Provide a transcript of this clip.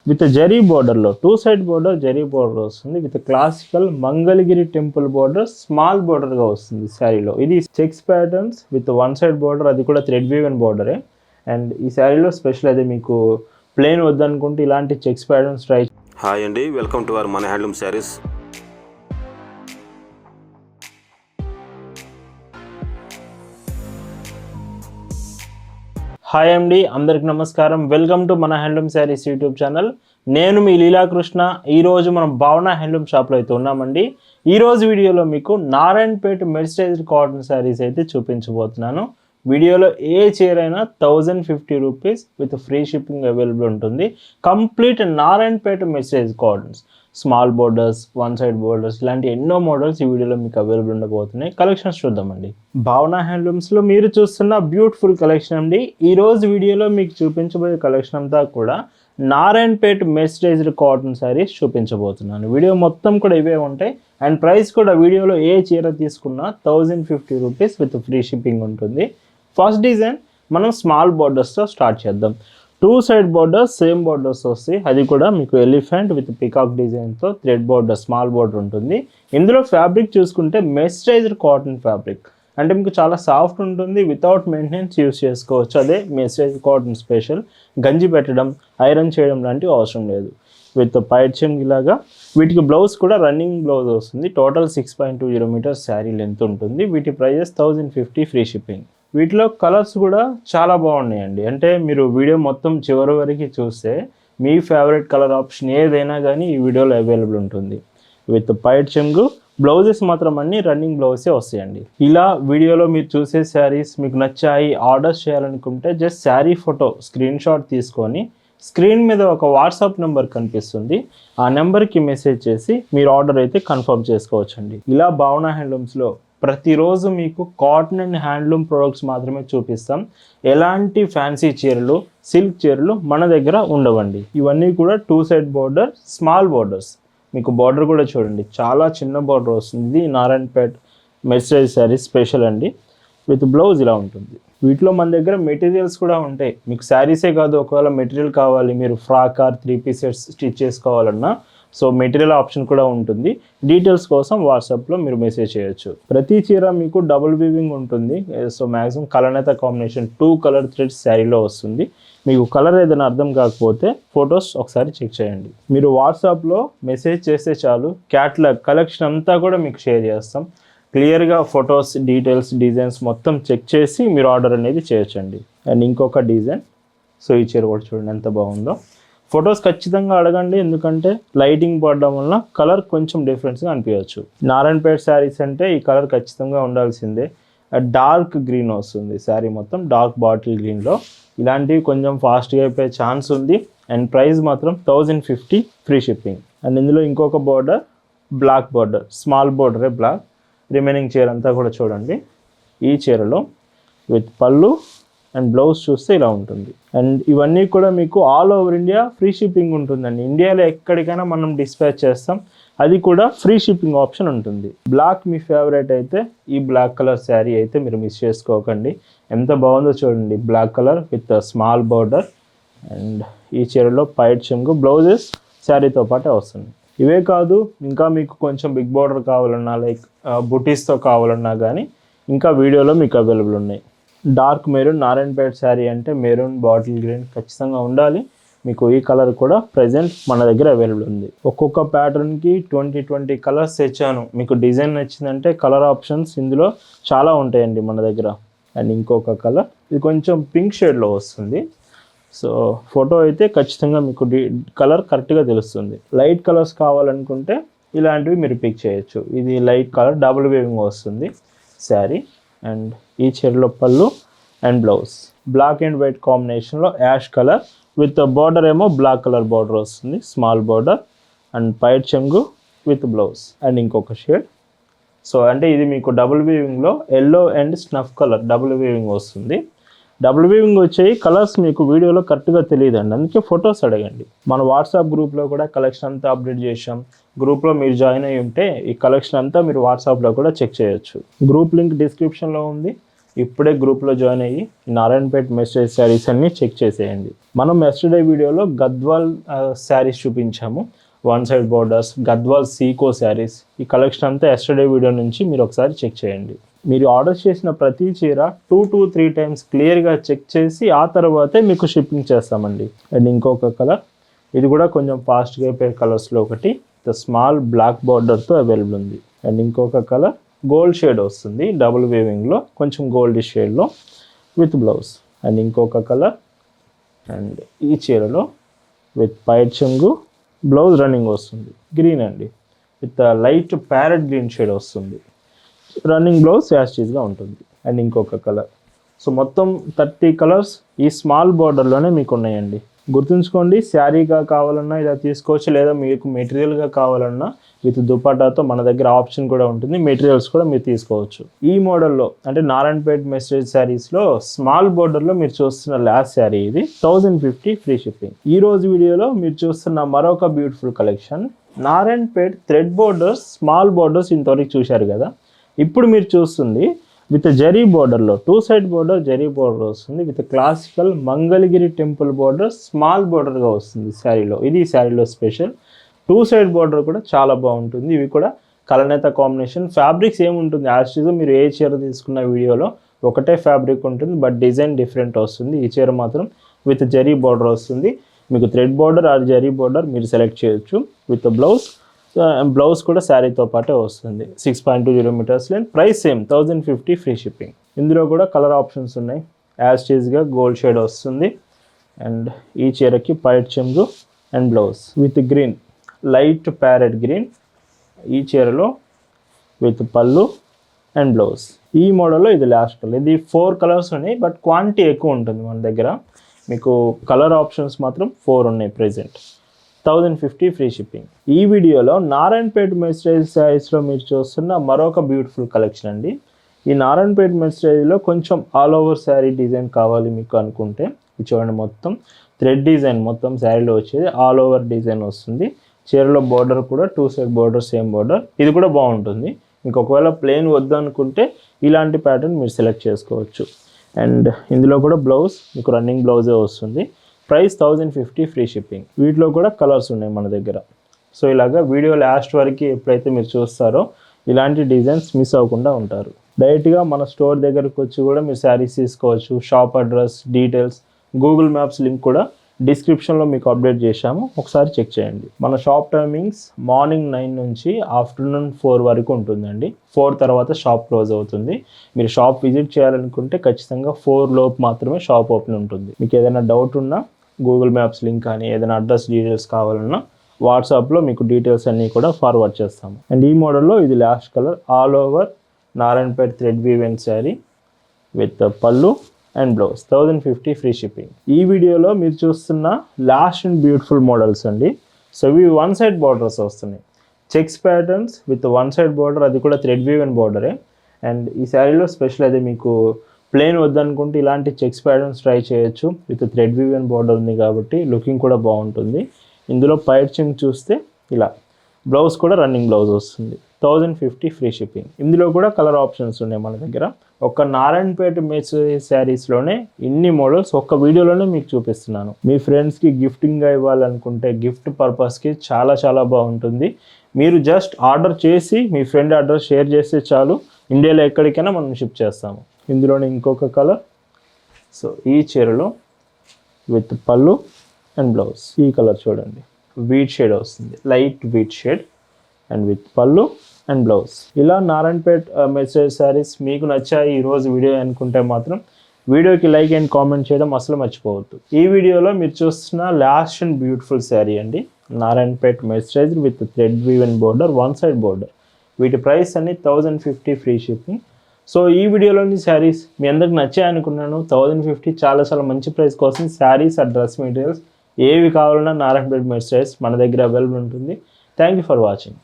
With zari బోర్డర్లో 2 side border zari border వస్తుంది with classical Mangalagiri temple border small బోర్డర్గా వస్తుంది శారీలో. ఇది checks patterns with 1 side border, అది కూడా థ్రెడ్ వీవెన్ బోర్డరే. అండ్ ఈ శారీలో స్పెషల్ అదే మీకు ప్లెయిన్ వద్దనుకుంటే ఇలాంటి చెక్స్ ప్యాటర్న్స్ ట్రై. హాయ్ అండి, వెల్కమ్ టు అవర్ మన హ్యాండ్లూమ్ శారీస్. హాయ్ అండి, అందరికి నమస్కారం. వెల్కమ్ టు మన హ్యాండ్లూమ్ శారీస్ యూట్యూబ్ ఛానల్. నేను మీ లీలాకృష్ణ. ఈరోజు మనం భావన హ్యాండ్లూమ్ షాప్లో అయితే ఉన్నామండి. ఈరోజు వీడియోలో మీకు నారాయణపేట మెర్సరైజ్డ్ కాటన్ శారీస్ అయితే చూపించబోతున్నాను. వీడియోలో ఏ చీర అయినా 1050 rupees with free shipping available ఉంటుంది. Complete Narayanpet mercerised cottons, small borders, 1 side borders, ఇలాంటి ఎన్నో మోడల్స్ ఈ వీడియోలో మీకు అవైలబుల్ ఉండబోతున్నాయి. కలెక్షన్స్ చూద్దామండి. భావన హ్యాండ్లూమ్స్లో మీరు చూస్తున్న బ్యూటిఫుల్ కలెక్షన్ అండి. ఈరోజు వీడియోలో మీకు చూపించబోయే కలెక్షన్ అంతా కూడా నారాయణపేట మెర్సరైజ్డ్ కాటన్ శారీస్ చూపించబోతున్నాను. వీడియో మొత్తం కూడా ఇవే ఉంటాయి. అండ్ ప్రైస్ కూడా వీడియోలో ఏ చీర తీసుకున్నా 1050 రూపీస్ విత్ ఫ్రీ షిప్పింగ్ ఉంటుంది. ఫస్ట్ డిజైన్ మనం స్మాల్ బోర్డర్స్తో స్టార్ట్ చేద్దాం. 2 సైడ్ బోర్డర్స్ సేమ్ బోర్డర్స్ వస్తాయి. అది కూడా మీకు ఎలిఫెంట్ విత్ పికాక్ డిజైన్తో థ్రెడ్ బోర్డర్, స్మాల్ బోర్డర్ ఉంటుంది. ఇందులో ఫ్యాబ్రిక్ చూసుకుంటే మెర్సరైజ్డ్ కాటన్ ఫ్యాబ్రిక్, అంటే మీకు చాలా సాఫ్ట్ ఉంటుంది. వితౌట్ మెయింటెనెన్స్ యూస్ చేసుకోవచ్చు. అదే మెర్సరైజ్డ్ కాటన్ స్పెషల్. గంజి పెట్టడం, ఐరన్ చేయడం లాంటివి అవసరం లేదు. విత్ పైడ్చెమ్ ఇలాగా. వీటికి బ్లౌజ్ కూడా రన్నింగ్ బ్లౌజ్ వస్తుంది. టోటల్ 6.20 మీటర్స్ శారీ లెంత్ ఉంటుంది. వీటి ప్రైజెస్ 1050 ఫ్రీ షిప్పింగ్. వీటిలో కలర్స్ కూడా చాలా బాగున్నాయండి. అంటే మీరు వీడియో మొత్తం చివరి వరకు చూస్తే మీ ఫేవరెట్ కలర్ ఆప్షన్ ఏదైనా కానీ ఈ వీడియోలో అవైలబుల్ ఉంటుంది. విత్ పైడ్చెమ్ బ్లౌజెస్ మాత్రం అన్ని రన్నింగ్ బ్లౌజే వస్తాయండి. ఇలా వీడియోలో మీరు చూసే శారీస్ మీకు నచ్చాయి, ఆర్డర్స్ చేయాలనుకుంటే just sari photo screen shot తీసుకొని స్క్రీన్ మీద ఒక వాట్సాప్ నెంబర్ కనిపిస్తుంది, ఆ నెంబర్కి మెసేజ్ చేసి మీరు ఆర్డర్ అయితే కన్ఫర్మ్ చేసుకోవచ్చండి. ఇలా భావన హ్యాండ్లూమ్స్లో ప్రతిరోజు మీకు కాటన్ అండ్ హ్యాండ్లూమ్ ప్రొడక్ట్స్ మాత్రమే చూపిస్తాం. ఎలాంటి ఫ్యాన్సీ చీరలు, సిల్క్ చీరలు మన దగ్గర ఉండవండి. ఇవన్నీ కూడా 2 సైడ్ బోర్డర్, స్మాల్ బోర్డర్స్. మీకు బార్డర్ కూడా చూడండి, చాలా చిన్న బార్డర్ వస్తుంది. ఇది నారాయణపేట మెర్సరైజ్ శారీస్ స్పెషల్ అండి. విత్ బ్లౌజ్ ఇలా ఉంటుంది. వీటిలో మన దగ్గర మెటీరియల్స్ కూడా ఉంటాయి. మీకు శారీసే కాదు, ఒకవేళ మెటీరియల్ కావాలి, మీరు frock or 3 piece sets stitch చేసుకోవాలన్నా సో మెటీరియల్ ఆప్షన్ కూడా ఉంటుంది. డీటెయిల్స్ కోసం వాట్సాప్లో మీరు మెసేజ్ చేయొచ్చు. ప్రతి చీర మీకు డబుల్ వీవింగ్ ఉంటుంది. సో మ్యాక్సిమం కలనేత కాంబినేషన్ 2 కలర్ థ్రెడ్స్ శారీలో వస్తుంది. మీకు కలర్ ఏదైనా అర్థం కాకపోతే ఫొటోస్ ఒకసారి చెక్ చేయండి. మీరు వాట్సాప్లో మెసేజ్ చేస్తే చాలు, క్యాట్లాగ్ కలెక్షన్ అంతా కూడా మీకు షేర్ చేస్తాం. క్లియర్గా ఫొటోస్, డీటెయిల్స్, డిజైన్స్ మొత్తం చెక్ చేసి మీరు ఆర్డర్ అనేది చేయొచ్చండి. అండ్ ఇంకొక డిజైన్, సో ఈ చీర కూడా చూడండి ఎంత బాగుందో. ఫొటోస్ ఖచ్చితంగా అడగండి, ఎందుకంటే లైటింగ్ పడడం వల్ల కలర్ కొంచెం డిఫరెన్స్గా అనిపించవచ్చు. నారాయణపేట శారీస్ అంటే ఈ కలర్ ఖచ్చితంగా ఉండాల్సిందే. డార్క్ గ్రీన్ వస్తుంది శారీ మొత్తం, డార్క్ బాటిల్ గ్రీన్లో. ఇలాంటివి కొంచెం ఫాస్ట్గా అయిపోయే ఛాన్స్ ఉంది. అండ్ ప్రైస్ మాత్రం 1050 ఫ్రీ షిప్పింగ్. అండ్ ఇందులో ఇంకొక బార్డర్ బ్లాక్ బార్డర్, స్మాల్ బార్డరే బ్లాక్. రిమైనింగ్ చీర అంతా కూడా చూడండి. ఈ చీరలో విత్ పళ్ళు అండ్ బ్లౌజ్ చూస్తే ఇలా ఉంటుంది. అండ్ ఇవన్నీ కూడా మీకు all over India free shipping ఉంటుందండి. ఇండియాలో ఎక్కడికైనా మనం డిస్పాచ్ చేస్తాం, అది కూడా ఫ్రీ షిప్పింగ్ ఆప్షన్ ఉంటుంది. బ్లాక్ మీ ఫేవరెట్ అయితే ఈ బ్లాక్ కలర్ శారీ అయితే మీరు మిస్ చేసుకోకండి. ఎంత బాగుందో చూడండి, black colour with small border. And ఈ చీరలో పైడ్చెమ్ బ్లౌజెస్ శారీతో పాటే వస్తుంది. ఇవే కాదు, ఇంకా మీకు కొంచెం బిగ్ బార్డర్ కావాలన్నా, లైక్ బుటీస్తో కావాలన్నా కానీ ఇంకా వీడియోలో మీకు అవైలబుల్ ఉన్నాయి. డార్క్ మెరూన్, నారాయణపేట శారీ అంటే మెరూన్ బాటిల్ గ్రీన్ ఖచ్చితంగా ఉండాలి. మీకు ఈ కలర్ కూడా ప్రజెంట్ మన దగ్గర అవైలబుల్ ఉంది. ఒక్కొక్క ప్యాటర్న్కి 20 కలర్స్ తెచ్చాను. మీకు డిజైన్ నచ్చిందంటే కలర్ ఆప్షన్స్ ఇందులో చాలా ఉంటాయండి మన దగ్గర. అండ్ ఇంకొక కలర్, ఇది కొంచెం పింక్ షేడ్లో వస్తుంది. సో ఫోటో అయితే ఖచ్చితంగా మీకు కలర్ కరెక్ట్గా తెలుస్తుంది. లైట్ కలర్స్ కావాలనుకుంటే ఇలాంటివి మీరు పిక్ చేయొచ్చు. ఇది లైట్ కలర్ డబుల్ వేవింగ్ వస్తుంది శారీ. అండ్ ఈ చీరలో పళ్ళు and blouse black and white కాంబినేషన్లో యాష్ కలర్ విత్ బార్డర్ ఏమో బ్లాక్ కలర్ బార్డర్ వస్తుంది, స్మాల్ బార్డర్. అండ్ పైడ్చెమ్ విత్ బ్లౌజ్. అండ్ ఇంకొక షేడ్. సో అంటే ఇది మీకు డబుల్ వీవింగ్లో yellow and snuff colour double weaving వస్తుంది. డబుల్ వీవింగ్ వచ్చాయి కలర్స్ మీకు వీడియోలో కరెక్ట్గా తెలియదండి, అందుకే ఫొటోస్ అడగండి. మన వాట్సాప్ గ్రూప్లో కూడా కలెక్షన్ అంతా అప్డేట్ చేసాం. గ్రూప్లో మీరు జాయిన్ అయ్యి ఉంటే ఈ కలెక్షన్ అంతా మీరు వాట్సాప్లో కూడా చెక్ చేయొచ్చు. గ్రూప్ లింక్ డిస్క్రిప్షన్లో ఉంది. ఇప్పుడే గ్రూప్లో జాయిన్ అయ్యి నారాయణపేట్ మెస్టేజ్ శారీస్ అన్నీ చెక్ చేసేయండి. మనం ఎస్టర్డే వీడియోలో గద్వాల్ శారీస్ చూపించాము, one side borders, Gadwal sico saris. ఈ కలెక్షన్ అంతా ఎస్టర్డే వీడియో నుంచి మీరు ఒకసారి చెక్ చేయండి. మీరు ఆర్డర్ చేసిన ప్రతి చీర 2 to 3 times క్లియర్గా చెక్ చేసి ఆ తర్వాతే మీకు షిప్పింగ్ చేస్తామండి. అండ్ ఇంకొక కలర్, ఇది కూడా కొంచెం ఫాస్ట్గా అయిపోయే కలర్స్లో ఒకటి, స్మాల్ బ్లాక్ బార్డర్తో అవైలబుల్ ఉంది. అండ్ ఇంకొక కలర్ గోల్డ్ షేడ్ వస్తుంది, డబుల్ వేవింగ్లో కొంచెం గోల్డ్ షేడ్లో విత్ బ్లౌజ్. అండ్ ఇంకొక కలర్, అండ్ ఈ చీరలో విత్ పైట్ చెంగు, బ్లౌజ్ రన్నింగ్ వస్తుంది, గ్రీన్ అండి, with light parrot green shade వస్తుంది, రన్నింగ్ బ్లౌజ్ యాస్టీస్గా ఉంటుంది. అండ్ ఇంకొక కలర్. సో మొత్తం 30 కలర్స్ ఈ స్మాల్ బార్డర్లోనే మీకు ఉన్నాయండి. గుర్తుంచుకోండి, శారీగా కావాలన్నా ఇలా తీసుకోవచ్చు, లేదా మీకు మెటీరియల్గా కావాలన్నా విత్ దుపట్టాతో మన దగ్గర ఆప్షన్ కూడా ఉంటుంది, మెటీరియల్స్ కూడా మీరు తీసుకోవచ్చు. ఈ మోడల్లో అంటే నారాయణపేట్ మెస్టేజ్ శారీస్లో స్మాల్ బార్డర్లో మీరు చూస్తున్న లాస్ట్ శారీ ఇది 1050 ఫ్రీ షిప్పింగ్. ఈ రోజు వీడియోలో మీరు చూస్తున్న మరొక beautiful collection Narayanpet thread borders, small borders ఇంతవరకు చూశారు కదా. ఇప్పుడు మీరు చూస్తుంది విత్ జరీ బోర్డర్లో 2 side బోర్డర్ జరీ బోర్డర్ వస్తుంది, with classical Mangalagiri temple border small బోర్డర్గా వస్తుంది శారీలో. ఇది శారీలో స్పెషల్. 2 side బోర్డర్ కూడా చాలా బాగుంటుంది. ఇవి కూడా కలనేత కాంబినేషన్. ఫ్యాబ్రిక్స్ ఏముంటుంది యాస్టీస్, మీరు ఏ చీర తీసుకున్న వీడియోలో ఒకటే ఫ్యాబ్రిక్ ఉంటుంది, బట్ డిజైన్ డిఫరెంట్ వస్తుంది. ఈ చీర మాత్రం విత్ జరీ బోర్డర్ వస్తుంది. మీకు thread border or zari border మీరు సెలెక్ట్ చేయొచ్చు. విత్ బ్లౌజ్ కూడా శారీతో పాటే వస్తుంది. 6.20 meters length. Price same 1050 free shipping. ఇందులో కూడా కలర్ ఆప్షన్స్ ఉన్నాయి. యాస్టీస్గా గోల్డ్ షేడ్ వస్తుంది. అండ్ ఈ చీరకి పైట్ చెంగు and blouse with green, light parrot green. ఈ చీరలో విత్ పళ్ళు అండ్ బ్లౌజ్. ఈ మోడల్లో ఇది లాస్ట్ కలర్. ఇది 4 కలర్స్ ఉన్నాయి, బట్ క్వాంటిటీ ఎక్కువ ఉంటుంది మన దగ్గర. మీకు కలర్ ఆప్షన్స్ మాత్రం 4 ఉన్నాయి ప్రెజెంట్. 1050 free shipping. ఈ వీడియోలో నారాయణపేట్ మెస్టేజ్ శారీస్లో మీరు చూస్తున్న మరొక బ్యూటిఫుల్ కలెక్షన్ అండి. ఈ నారాయణపేట్ మెస్టేజ్లో కొంచెం ఆల్ ఓవర్ శారీ డిజైన్ కావాలి మీకు అనుకుంటే, ఇది చూడండి, మొత్తం థ్రెడ్ డిజైన్ మొత్తం శారీలో వచ్చేది ఆల్ ఓవర్ డిజైన్ వస్తుంది. చీరలో బార్డర్ కూడా 2 side బార్డర్, సేమ్ బార్డర్. ఇది కూడా బాగుంటుంది. మీకు ఒకవేళ ప్లెయిన్ వద్దు అనుకుంటే ఇలాంటి ప్యాటర్న్ మీరు సెలెక్ట్ చేసుకోవచ్చు. అండ్ ఇందులో కూడా బ్లౌజ్ మీకు రన్నింగ్ బ్లౌజే వస్తుంది. Price 1050 free shipping. వీటిలో కూడా కలర్స్ ఉన్నాయి మన దగ్గర. సో ఇలాగా వీడియో లాస్ట్ వరకు ఎప్పుడైతే మీరు చూస్తారో ఇలాంటి డిజైన్స్ మిస్ అవ్వకుండా ఉంటారు. డైరెక్ట్గా మన స్టోర్ దగ్గరకు వచ్చి కూడా మీరు శారీస్ తీసుకోవచ్చు. Shop address, details, Google maps link కూడా డిస్క్రిప్షన్లో మీకు అప్డేట్ చేశాము, ఒకసారి చెక్ చేయండి. మన షాప్ టైమింగ్స్ మార్నింగ్ 9 నుంచి ఆఫ్టర్నూన్ 4 వరకు ఉంటుందండి. 4 తర్వాత షాప్ క్లోజ్ అవుతుంది. మీరు షాప్ విజిట్ చేయాలనుకుంటే ఖచ్చితంగా 4 లోపు మాత్రమే షాప్ ఓపెన్ ఉంటుంది. మీకు ఏదైనా డౌట్ ఉన్నా గూగుల్ మ్యాప్స్ లింక్ కానీ ఏదైనా అడ్రస్ డీటెయిల్స్ కావాలన్నా వాట్సాప్లో మీకు డీటెయిల్స్ అన్నీ కూడా ఫార్వర్డ్ చేస్తాము. అండ్ ఈ మోడల్లో ఇది last colour, all over Narayanpet thread woven sari with పళ్ళు అండ్ బ్లౌజ్. 1050 free shipping. ఈ వీడియోలో మీరు చూస్తున్న లాస్ట్ అండ్ బ్యూటిఫుల్ మోడల్స్ అండి. సో ఇవి 1 side బార్డర్స్ వస్తున్నాయి, checks patterns with 1 side border, అది కూడా థ్రెడ్ వీవెన్ బార్డరే. అండ్ ఈ శారీలో స్పెషల్ అదే, మీకు ప్లెయిన్ వద్దనుకుంటే ఇలాంటి చెక్స్ ప్యాటర్న్స్ ట్రై చేయొచ్చు. విత్ థ్రెడ్ వీవెన్ బార్డర్ ఉంది కాబట్టి లుకింగ్ కూడా బాగుంటుంది. ఇందులో పైట్ చెంగ్ చూస్తే ఇలా, బ్లౌజ్ కూడా రన్నింగ్ బ్లౌజ్ వస్తుంది. 1050 ఫ్రీ షిప్పింగ్. ఇందులో కూడా కలర్ ఆప్షన్స్ ఉన్నాయి మన దగ్గర. ఒక నారాయణపేట మెస్టేజ్ శారీస్లోనే ఇన్ని మోడల్స్ ఒక్క వీడియోలోనే మీకు చూపిస్తున్నాను. మీ ఫ్రెండ్స్కి గిఫ్టింగ్గా ఇవ్వాలనుకుంటే గిఫ్ట్ పర్పస్కి చాలా చాలా బాగుంటుంది. మీరు జస్ట్ ఆర్డర్ చేసి మీ ఫ్రెండ్ అడ్రస్ షేర్ చేస్తే చాలు, ఇండియాలో ఎక్కడికైనా మనం షిప్ చేస్తాము. ఇందులోనే ఇంకొక కలర్. సో ఈ చీరలో విత్ పళ్ళు అండ్ బ్లౌజ్. ఈ కలర్ చూడండి, వీట్ షేడ్ వస్తుంది, light wheat shade and with పళ్ళు అండ్ బ్లౌజ్. ఇలా నారాయణపేట్ మెస్టేజ్ శారీస్ మీకు నచ్చాయి ఈరోజు వీడియో అనుకుంటే మాత్రం వీడియోకి లైక్ అండ్ కామెంట్ చేయడం అసలు మర్చిపోవద్దు. ఈ వీడియోలో మీరు చూస్తున్న లాస్ట్ అండ్ బ్యూటిఫుల్ శారీ అండి, నారాయణపేట్ మెస్టేజ్ with thread woven border, 1 side border. వీటి ప్రైస్ అన్ని 1050 ఫ్రీ షిప్పింగ్. సో ఈ వీడియోలోని శారీస్ మీ అందరికి నచ్చాయి అనుకున్నాను. 1050 చాలా చాలా మంచి ప్రైస్ కోసం శారీస్ ఆ డ్రెస్ మెటీరియల్స్ ఏవి కావాలన్నా నారాయణపేట్ మెస్టేజ్ మన దగ్గర అవైలబుల్ ఉంటుంది. Thank you for watching.